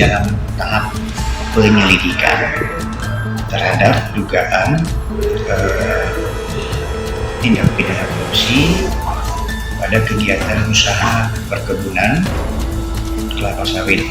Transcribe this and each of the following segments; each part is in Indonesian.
dalam tahap penyelidikan terhadap dugaan tindak pidana korupsi pada kegiatan usaha perkebunan kelapa sawit.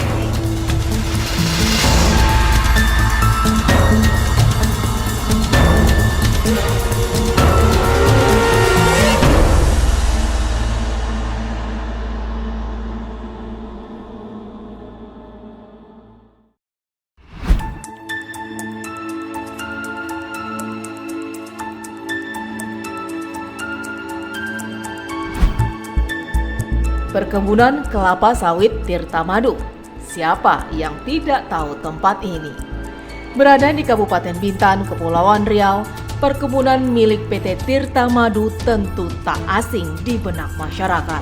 Perkebunan kelapa sawit Tirtamadu. Siapa yang tidak tahu tempat ini? Berada di Kabupaten Bintan, Kepulauan Riau, perkebunan milik PT Tirtamadu tentu tak asing di benak masyarakat.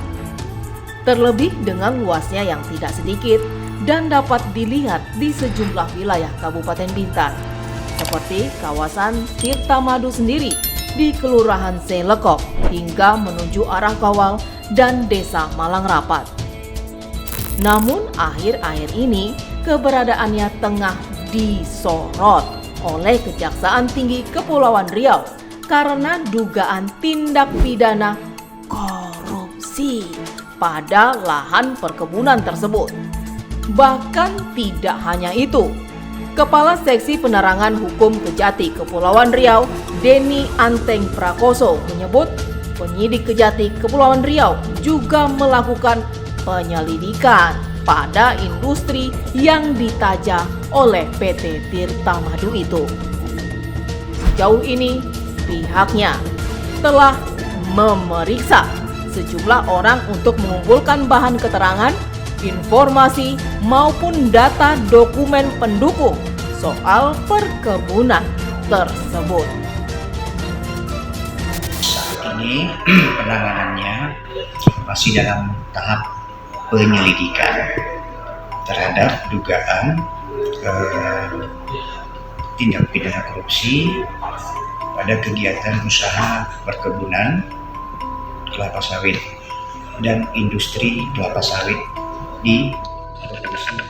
Terlebih dengan luasnya yang tidak sedikit dan dapat dilihat di sejumlah wilayah Kabupaten Bintan, seperti kawasan Tirtamadu sendiri di Kelurahan Selekop hingga menuju arah Kawal dan Desa Malang Rapat. Namun akhir-akhir ini keberadaannya tengah disorot oleh Kejaksaan Tinggi Kepulauan Riau karena dugaan tindak pidana korupsi pada lahan perkebunan tersebut. Bahkan tidak hanya itu, Kepala Seksi Penerangan Hukum Kejati Kepulauan Riau, Denny Anteng Prakoso menyebut penyidik Kejati Kepulauan Riau juga melakukan penyelidikan pada industri yang ditajah oleh PT Tirtamadu itu. Sejauh ini, pihaknya telah memeriksa sejumlah orang untuk mengumpulkan bahan keterangan, informasi, maupun data dokumen pendukung soal perkebunan tersebut. Ini penanganannya masih dalam tahap penyelidikan terhadap dugaan tindak pidana korupsi pada kegiatan usaha perkebunan kelapa sawit dan industri kelapa sawit di provinsi.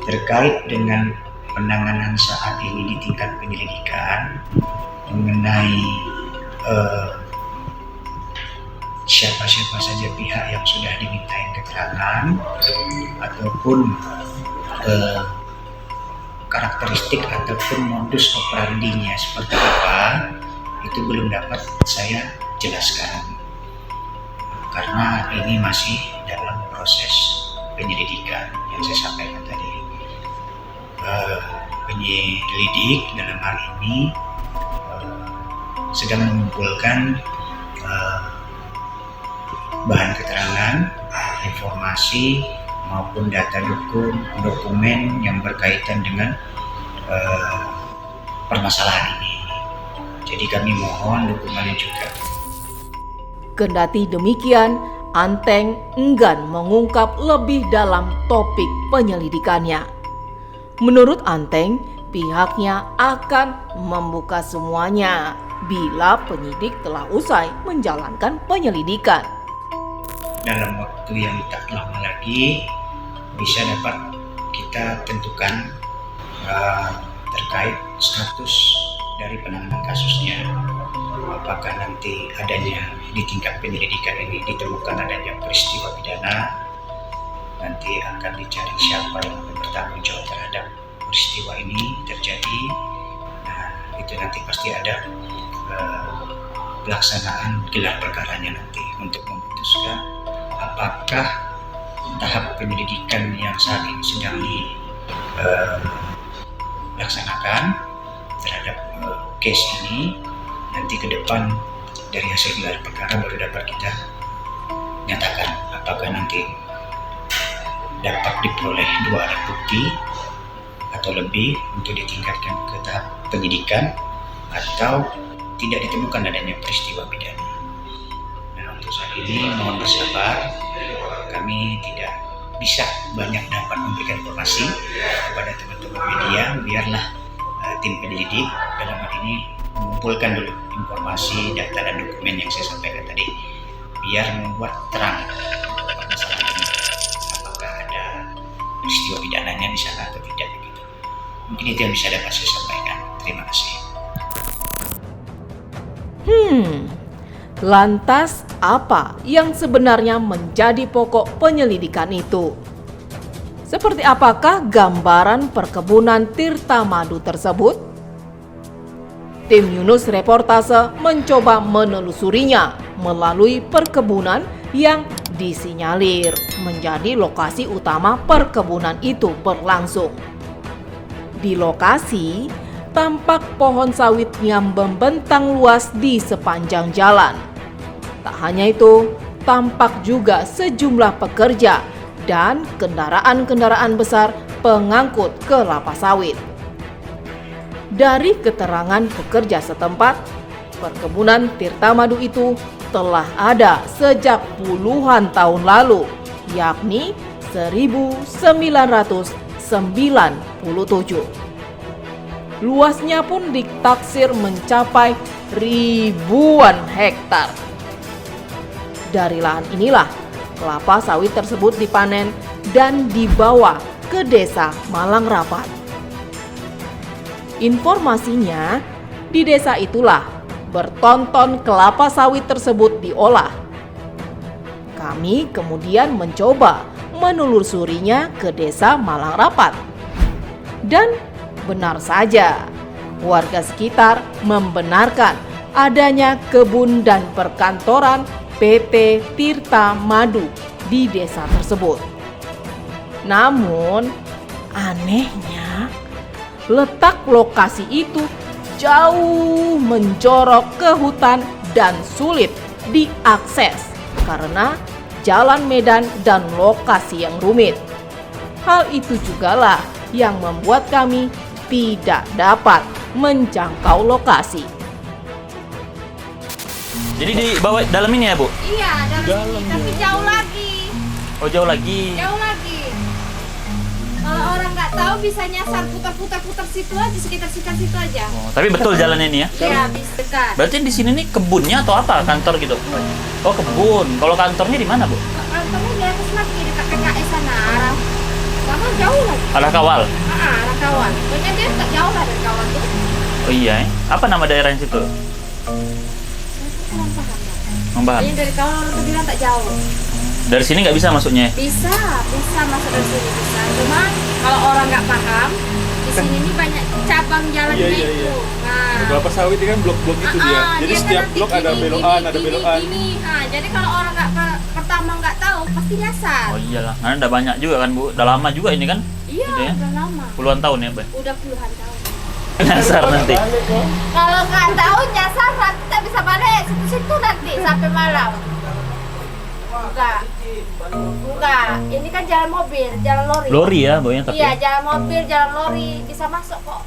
Terkait dengan penanganan saat ini di tingkat penyelidikan mengenai siapa-siapa saja pihak yang sudah dimintain keterangan ataupun karakteristik ataupun modus operandinya seperti apa, itu belum dapat saya jelaskan karena ini masih dalam proses penyelidikan yang saya sampaikan tadi. Penyelidik dalam hal ini sedang mengumpulkan bahan keterangan, informasi maupun data dokumen yang berkaitan dengan permasalahan ini. Jadi kami mohon dukungannya juga. Kendati demikian, Anteng enggan mengungkap lebih dalam topik penyelidikannya. Menurut Anteng, pihaknya akan membuka semuanya bila penyidik telah usai menjalankan penyelidikan. Dalam waktu yang tak lama lagi bisa dapat kita tentukan terkait status dari penanganan kasusnya. Apakah nanti adanya di tingkat penyelidikan ini ditemukan adanya peristiwa pidana, nanti akan dicari siapa yang bertanggung jawab terhadap peristiwa ini terjadi. Nah, itu nanti pasti ada pelaksanaan gelar perkaranya nanti untuk memutuskan apakah tahap penyelidikan yang saat ini sedang dilaksanakan terhadap case ini, nanti ke depan dari hasil gelar perkara baru dapat kita nyatakan apakah nanti dapat diperoleh 2 alat bukti atau lebih untuk ditingkatkan ke tahap penyidikan atau tidak ditemukan adanya peristiwa pidana. Nah, untuk saat ini mohon bersabar, kami tidak bisa banyak dapat memberikan informasi kepada teman-teman media. Biarlah tim penyelidik dalam hal ini mengumpulkan dulu informasi, data dan dokumen yang saya sampaikan tadi, biar membuat terang masalah ini. peristiwa pidananya di sana atau tidak begitu. Mungkin itu yang bisa dapat saya sampaikan. Terima kasih. Lantas apa yang sebenarnya menjadi pokok penyelidikan itu? Seperti apakah gambaran perkebunan Tirta Madu tersebut? Tim Yunus Reportase mencoba menelusurinya melalui perkebunan yang disinyalir menjadi lokasi utama perkebunan itu berlangsung. Di lokasi, tampak pohon sawit yang membentang luas di sepanjang jalan. Tak hanya itu, tampak juga sejumlah pekerja dan kendaraan-kendaraan besar pengangkut kelapa sawit. Dari keterangan pekerja setempat, perkebunan Tirta Madu itu telah ada sejak puluhan tahun lalu, yakni 1997. Luasnya pun ditaksir mencapai ribuan hektar. Dari lahan inilah kelapa sawit tersebut dipanen dan dibawa ke desa Malang Rapat. Informasinya, di desa itulah bertonton kelapa sawit tersebut diolah. Kami kemudian mencoba menelusurinya ke desa Malang Rapat. Dan benar saja, warga sekitar membenarkan adanya kebun dan perkantoran PT Tirta Madu di desa tersebut. Namun, anehnya, letak lokasi itu jauh menjorok ke hutan dan sulit diakses karena jalan medan dan lokasi yang rumit. Hal itu jugalah yang membuat kami tidak dapat menjangkau lokasi. Jadi di bawah dalam ini ya, Bu? Iya, dalam sini, tapi jauh lagi. Oh, jauh lagi. Jauh lagi. Kalau orang nggak tahu bisa nyasar putar situ aja, sekitar situ aja. Oh, tapi betul jalannya ini ya? Iya, bisa dekat. Berarti di sini nih kebunnya atau apa? Kantor gitu? Oh, kebun. Kalau kantornya di mana, Bu? Kantornya di atas lagi, dekat PKS sana, arah sama jauh lagi. Arah Kawal. Arah Kawal. Pokoknya dia tak jauh lah dari Kawal tuh. Oh iya, apa nama daerah situ? Kurang paham. Membahas. Ini dari Kawal orang tuh bilang tak jauh. Dari sini nggak bisa masuknya? Bisa masuk dari sini bisa. Cuma kalau orang nggak paham, di sini ini banyak cabang jalannya itu. Nah, kelapa sawit ini kan blok-blok itu dia. Jadi dia setiap kan blok nanti ada gini, belokan, gini, ada gini, belokan. gini. Nah, jadi kalau orang pertama nggak tahu, pasti nyasar. Oh iyalah, karena udah banyak juga kan, Bu. Udah lama juga ini kan? Iya, Gitu ya? udah lama. Puluhan tahun ya, Bu? Udah puluhan tahun. Nyasar nanti. Kalau nggak tahu nyasar nanti tak bisa balik situ nanti sampai malam. Enggak. Ini kan jalan mobil, jalan lori. Lori ya, Bu, ya, tapi. Iya, jalan mobil, jalan lori bisa masuk kok.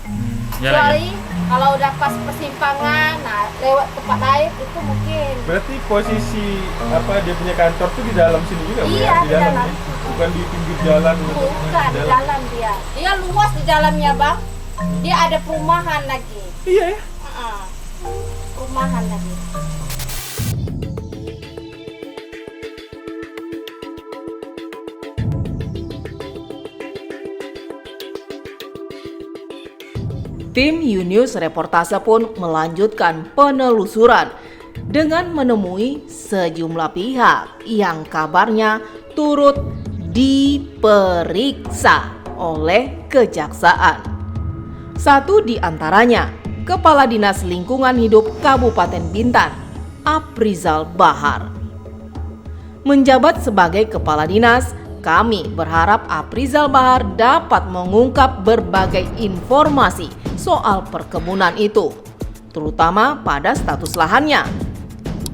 Jalan Kecuali kalau udah pas persimpangan, nah lewat tempat lain itu mungkin. Berarti posisi apa dia punya kantor tuh di dalam sini juga, Bu, Iya, ya? di dalam. Bukan di pinggir jalan. Bukan di dalam dia. Dia luas di dalamnya, Bang. Dia ada perumahan lagi. Iya ya. Perumahan lagi. Tim Yunus Reportase pun melanjutkan penelusuran dengan menemui sejumlah pihak yang kabarnya turut diperiksa oleh kejaksaan. Satu di antaranya, Kepala Dinas Lingkungan Hidup Kabupaten Bintan, Aprizal Bahar. Menjabat sebagai Kepala Dinas, kami berharap Aprizal Bahar dapat mengungkap berbagai informasi soal perkebunan itu, terutama pada status lahannya.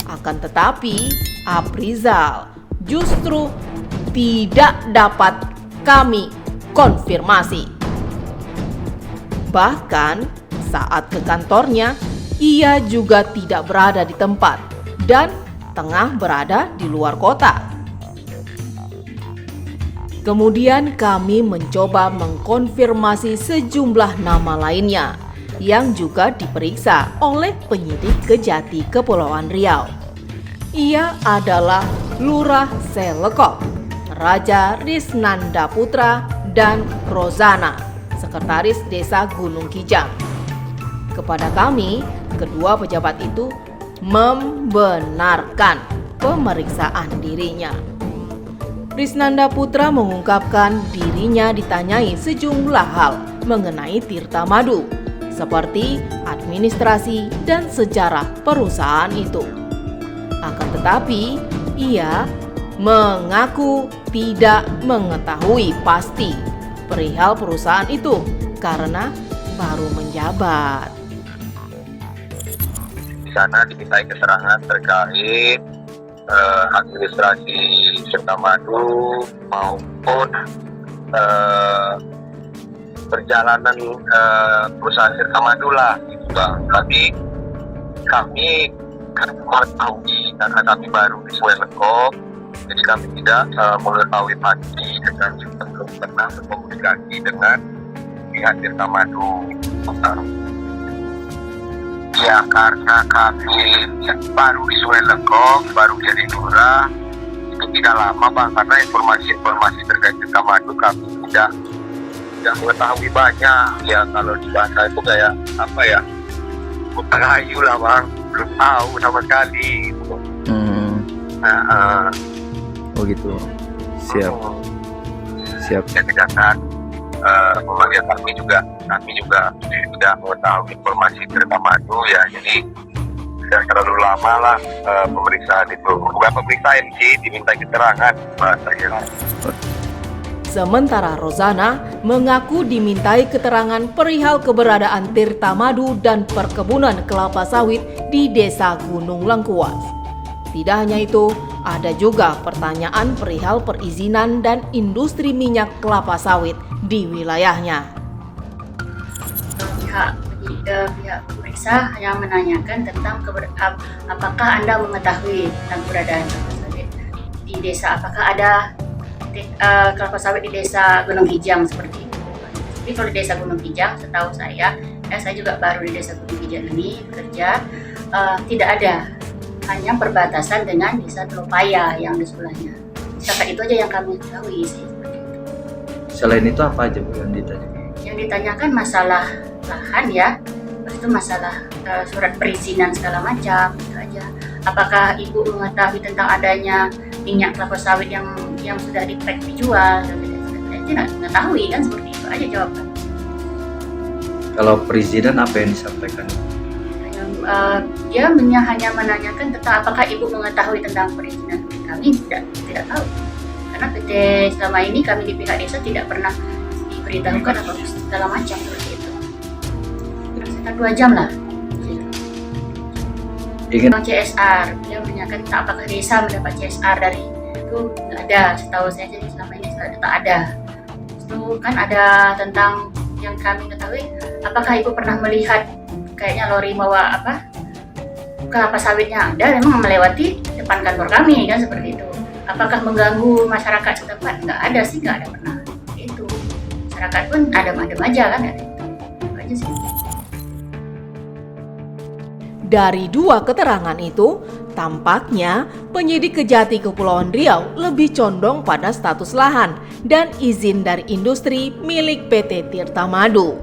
Akan tetapi, Aprizal justru tidak dapat kami konfirmasi. Bahkan saat ke kantornya, ia juga tidak berada di tempat dan tengah berada di luar kota. Kemudian kami mencoba mengkonfirmasi sejumlah nama lainnya yang juga diperiksa oleh penyidik Kejati Kepulauan Riau. Ia adalah Lurah Selekop, Raja Risnanda Putra, dan Rozana, Sekretaris Desa Gunung Kijang. Kepada kami, kedua pejabat itu membenarkan pemeriksaan dirinya. Risnanda Putra mengungkapkan dirinya ditanyai sejumlah hal mengenai Tirta Madu, seperti administrasi dan sejarah perusahaan itu. Akan tetapi, ia mengaku tidak mengetahui pasti perihal perusahaan itu karena baru menjabat. Di sana dimintai keterangan terkait administrasi Tirta Madu maupun perjalanan perusahaan Tirta Madu lah, gitu Bang. Tapi kami kan mengetahui karena kami baru di Swelengkop, jadi kami tidak mengetahui pasti dan juga belum pernah berkomunikasi dengan pihak Tirta Madu. Ya karena kami baru di Swelengkop, baru jadi lurah, itu tidak lama Bang, karena informasi terkait Tirta Madu kami tidak mengetahui banyak. Ya kalau di bahasa itu kayak apa ya, kayu lah Bang, belum tahu sama sekali. Oh gitu. Siap. Jadi karena memanggil kami juga sudah mengetahui informasi Tirta Madu ya, jadi tidak terlalu lama lah pemeriksaan itu. Bukan pemeriksaan sih, diminta keterangan bahasanya. Sementara Rozana mengaku dimintai keterangan perihal keberadaan Tirta Madu dan perkebunan kelapa sawit di Desa Gunung Lengkuas. Tidak hanya itu, ada juga pertanyaan perihal perizinan dan industri minyak kelapa sawit di wilayahnya. Pihak pemeriksa hanya menanyakan tentang apakah Anda mengetahui tentang keberadaan kelapa sawit di desa, apakah ada kelapa sawit di Desa Gunung Kijang seperti itu. Jadi kalau di Desa Gunung Kijang, setahu saya juga baru di Desa Gunung Kijang ini bekerja, tidak ada, hanya perbatasan dengan Desa Telopaya yang di sebelahnya. Setakat itu aja yang kami ketahui sih. Seperti itu. Selain itu apa aja Bu yang ditanya? Yang ditanyakan masalah lahan ya, itu masalah surat perizinan segala macam, itu aja. Apakah Ibu mengetahui tentang adanya minyak kelapa sawit yang sudah di-pack dijual? Saya tidak mengetahui kan, seperti itu aja jawaban. Kalau perizinan apa yang disampaikan? Dia hanya menanyakan tentang apakah Ibu mengetahui tentang perizinan. Kami tidak tahu. Karena PT selama ini kami di pihak desa tidak pernah diberitahukan atau segala macam seperti itu. Sekitar 2 jam lah. Tentang CSR, dia menanyakan tentang apakah desa mendapat CSR dari itu. Nggak ada, setahu saya jadi selama ini tak ada. Itu kan ada tentang yang kami ketahui, apakah Ibu pernah melihat kayaknya lori bawa kelapa sawitnya ada memang melewati depan kantor kami kan, seperti itu. Apakah mengganggu masyarakat setempat? Nggak ada sih, nggak ada pernah itu. Masyarakat pun adem-adem aja kan, ada itu aja sih. Dari dua keterangan itu, tampaknya penyidik Kejati Kepulauan Riau lebih condong pada status lahan dan izin dari industri milik PT Tirta Madu.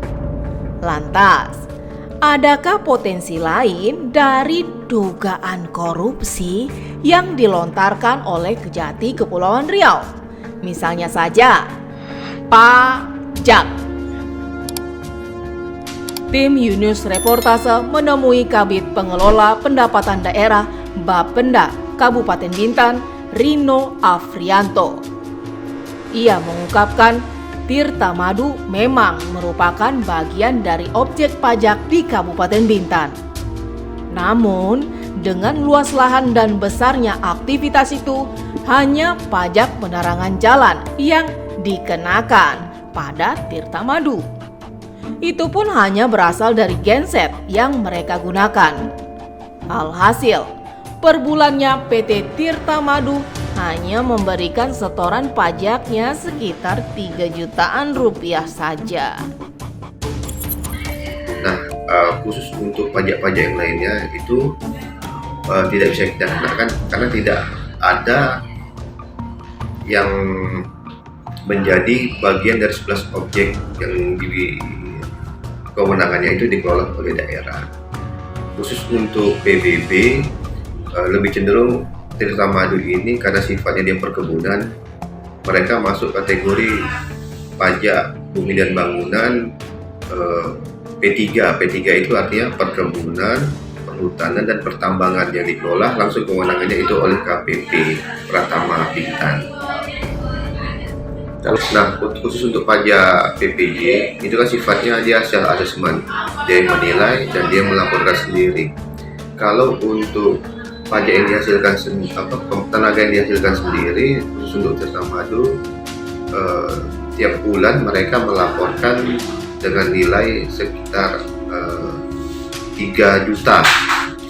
Lantas, adakah potensi lain dari dugaan korupsi yang dilontarkan oleh Kejati Kepulauan Riau? Misalnya saja, pajak. Tim Yunus Reportase menemui Kabid Pengelola Pendapatan Daerah Bapenda Kabupaten Bintan, Rino Afrianto. Ia mengungkapkan Tirta Madu memang merupakan bagian dari objek pajak di Kabupaten Bintan. Namun, dengan luas lahan dan besarnya aktivitas itu, hanya pajak penerangan jalan yang dikenakan pada Tirta Madu. Itu pun hanya berasal dari genset yang mereka gunakan. Alhasil, per bulannya PT Tirta Madu hanya memberikan setoran pajaknya sekitar 3 jutaan rupiah saja. Nah, khusus untuk pajak-pajak yang lainnya itu tidak bisa kita kenakan karena tidak ada yang menjadi bagian dari 11 objek yang di kewenangannya itu dikelola oleh daerah. Khusus untuk PBB lebih cenderung Tirta Madu ini karena sifatnya dia perkebunan, mereka masuk kategori pajak bumi dan bangunan P3. P3 itu artinya perkebunan, perhutanan dan pertambangan yang dikelola langsung kewenangannya itu oleh KPP Pratama Bintan. Nah, khusus untuk pajak PPJ itu kan sifatnya dia self assessment, dia menilai dan dia melaporkan sendiri. Kalau untuk pajak yang dihasilkan tenaga yang dihasilkan sendiri, khusus untuk Tirta Madu, tiap bulan mereka melaporkan dengan nilai sekitar 3 juta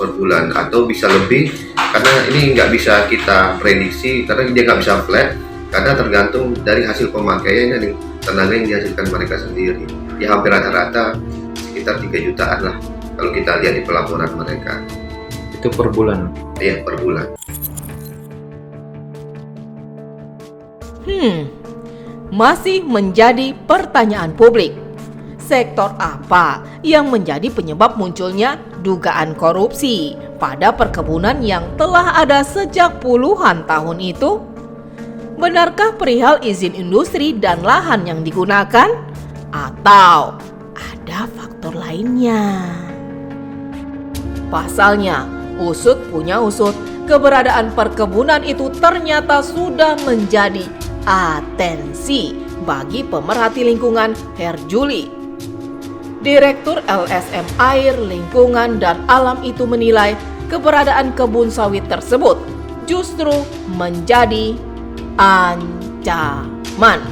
per bulan atau bisa lebih, karena ini nggak bisa kita prediksi karena dia nggak bisa flat, karena tergantung dari hasil pemakaiannya nih, tenaga yang dihasilkan mereka sendiri. Ya hampir rata-rata sekitar 3 jutaan lah kalau kita lihat di pelaporan mereka. Itu per bulan? Iya, per bulan. Masih menjadi pertanyaan publik. Sektor apa yang menjadi penyebab munculnya dugaan korupsi pada perkebunan yang telah ada sejak puluhan tahun itu? Benarkah perihal izin industri dan lahan yang digunakan? Atau ada faktor lainnya? Pasalnya, usut punya usut, keberadaan perkebunan itu ternyata sudah menjadi atensi bagi pemerhati lingkungan Herjuli. Direktur LSM Air, Lingkungan, dan Alam itu menilai keberadaan kebun sawit tersebut justru menjadi ancaman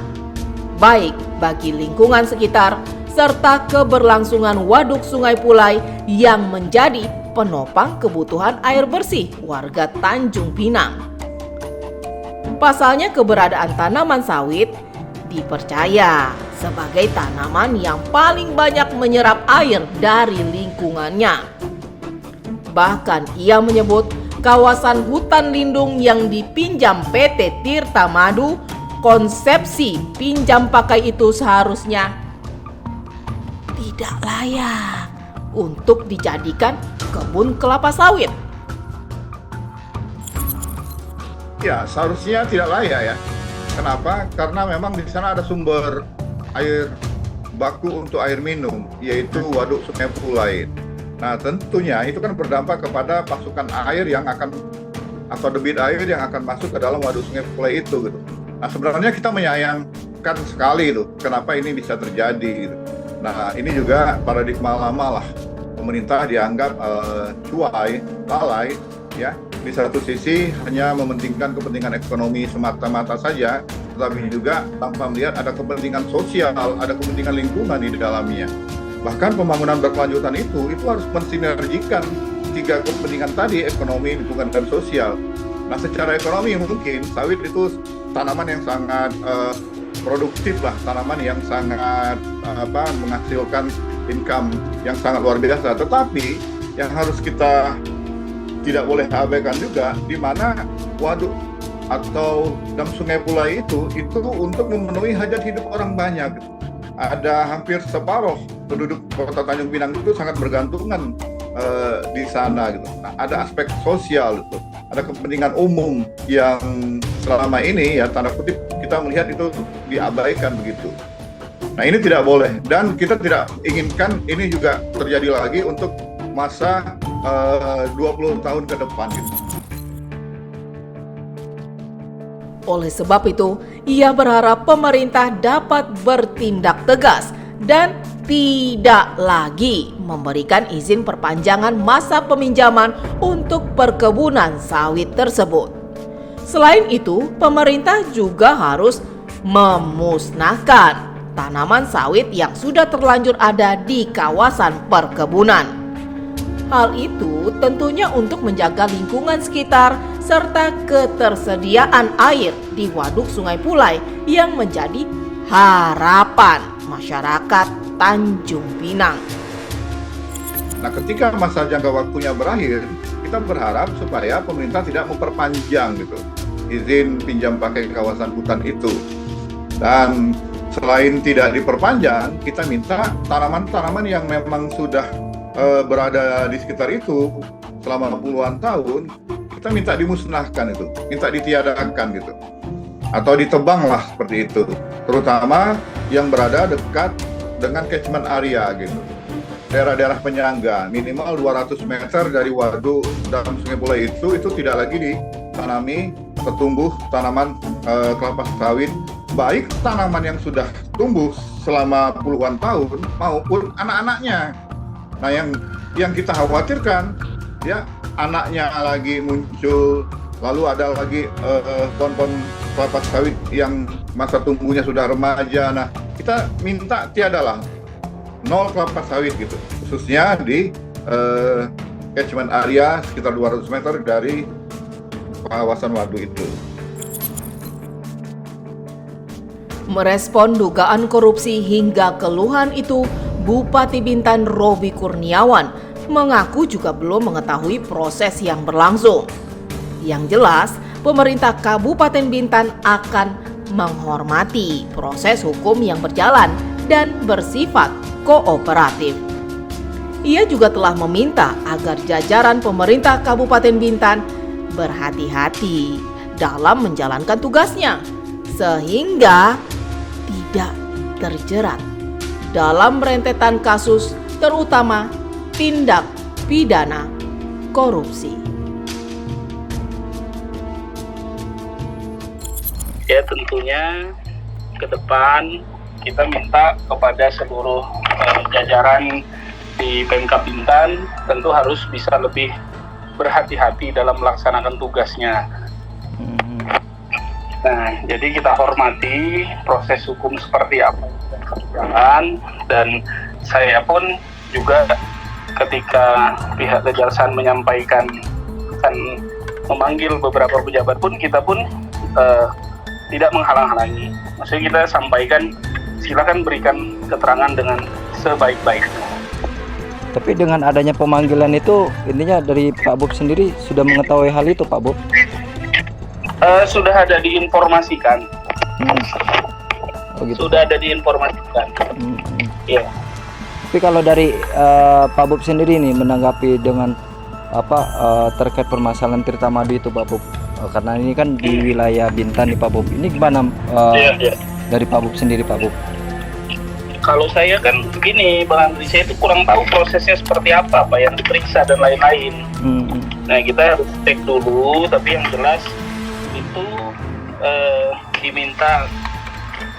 baik bagi lingkungan sekitar serta keberlangsungan waduk Sungai Pulai yang menjadi penopang kebutuhan air bersih warga Tanjung Pinang. Pasalnya keberadaan tanaman sawit dipercaya sebagai tanaman yang paling banyak menyerap air dari lingkungannya. Bahkan ia menyebut kawasan hutan lindung yang dipinjam PT Tirta Madu, konsepsi pinjam pakai itu seharusnya tidak layak untuk dijadikan kebun kelapa sawit. Ya, seharusnya tidak layak ya. Kenapa? Karena memang di sana ada sumber air baku untuk air minum, yaitu Waduk Sungai Pulai. Nah, tentunya itu kan berdampak kepada pasokan air yang akan, atau debit air yang akan masuk ke dalam Waduk Sungai Pulai itu gitu. Nah, sebenarnya kita menyayangkan sekali itu kenapa ini bisa terjadi gitu. Nah, ini juga paradigma lama lah. Pemerintah dianggap cuai, lalai ya. Di satu sisi hanya mementingkan kepentingan ekonomi semata-mata saja, tetapi juga tanpa melihat ada kepentingan sosial, ada kepentingan lingkungan di dalamnya. Bahkan pembangunan berkelanjutan itu harus mensinergikan 3 kepentingan tadi, ekonomi, lingkungan, dan sosial. Nah, secara ekonomi mungkin sawit itu tanaman yang sangat produktif lah, tanaman yang sangat menghasilkan income yang sangat luar biasa. Tetapi yang harus kita tidak boleh abaikan juga, di mana waduk atau dam Sungai Pulai itu untuk memenuhi hajat hidup orang banyak. Ada hampir separuh penduduk Kota Tanjung Pinang itu sangat bergantungan di sana gitu. Nah, ada aspek sosial gitu. Ada kepentingan umum yang selama ini ya tanda kutip kita melihat itu diabaikan begitu. Nah, ini tidak boleh dan kita tidak inginkan ini juga terjadi lagi untuk masa 20 tahun ke depan gitu. Oleh sebab itu, ia berharap pemerintah dapat bertindak tegas dan tidak lagi memberikan izin perpanjangan masa peminjaman untuk perkebunan sawit tersebut. Selain itu, pemerintah juga harus memusnahkan tanaman sawit yang sudah terlanjur ada di kawasan perkebunan. Hal itu tentunya untuk menjaga lingkungan sekitar serta ketersediaan air di Waduk Sungai Pulai yang menjadi harapan masyarakat Tanjung Pinang. Nah, ketika masa jangka waktunya berakhir, kita berharap supaya pemerintah tidak memperpanjang gitu izin pinjam pakai kawasan hutan itu. Dan selain tidak diperpanjang, kita minta tanaman-tanaman yang memang sudah berada di sekitar itu selama puluhan tahun, kita minta dimusnahkan itu, minta ditiadakan gitu, atau ditebang lah seperti itu, terutama yang berada dekat dengan catchment area gitu, daerah-daerah penyangga, minimal 200 meter dari waduk dan Sungai Bulai itu tidak lagi ditanami tumbuh tanaman kelapa sawit, baik tanaman yang sudah tumbuh selama puluhan tahun maupun anak-anaknya. Nah, yang kita khawatirkan ya anaknya lagi muncul, lalu ada lagi pohon-pohon kelapa sawit yang masa tumbuhnya sudah remaja. Nah, kita minta tiadalah 0 kelapa sawit gitu, khususnya di catchment area sekitar 200 meter dari kawasan waduk itu. Merespon dugaan korupsi hingga keluhan itu, Bupati Bintan Robi Kurniawan mengaku juga belum mengetahui proses yang berlangsung. Yang jelas, pemerintah Kabupaten Bintan akan menghormati proses hukum yang berjalan dan bersifat kooperatif. Ia juga telah meminta agar jajaran pemerintah Kabupaten Bintan berhati-hati dalam menjalankan tugasnya, sehingga tidak terjerat dalam rentetan kasus, terutama tindak pidana korupsi. Ya, tentunya ke depan kita minta kepada seluruh jajaran di Pemkab Bintan tentu harus bisa lebih berhati-hati dalam melaksanakan tugasnya. Nah, jadi kita hormati proses hukum seperti apa yang berjalan, dan saya pun juga ketika pihak Kejaksaan menyampaikan akan memanggil beberapa pejabat pun, kita pun tidak menghalang-halangi. Maksudnya kita sampaikan, silakan berikan keterangan dengan sebaik-baiknya. Tapi dengan adanya pemanggilan itu, intinya dari Pak Bob sendiri sudah mengetahui hal itu, Pak Bob? Sudah ada diinformasikan. Oh, gitu. Sudah ada diinformasikan. Iya. Tapi kalau dari Pak Bob sendiri nih menanggapi dengan terkait permasalahan Tirta Madu itu, Pak Bob, karena ini kan di wilayah Bintan nih, Pak Bob. Ini gimana dari Pak Bob sendiri, Pak Bob? Kalau saya kan begini, Bang Andri, saya itu kurang tahu prosesnya seperti apa yang diperiksa dan lain-lain. Nah, kita harus cek dulu, tapi yang jelas itu diminta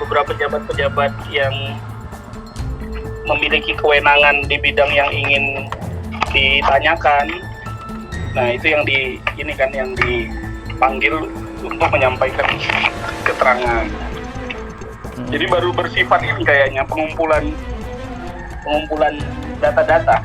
beberapa pejabat-pejabat yang memiliki kewenangan di bidang yang ingin ditanyakan. Nah, itu yang yang dipanggil untuk menyampaikan keterangan. Jadi baru bersifat ini kayaknya pengumpulan data-data.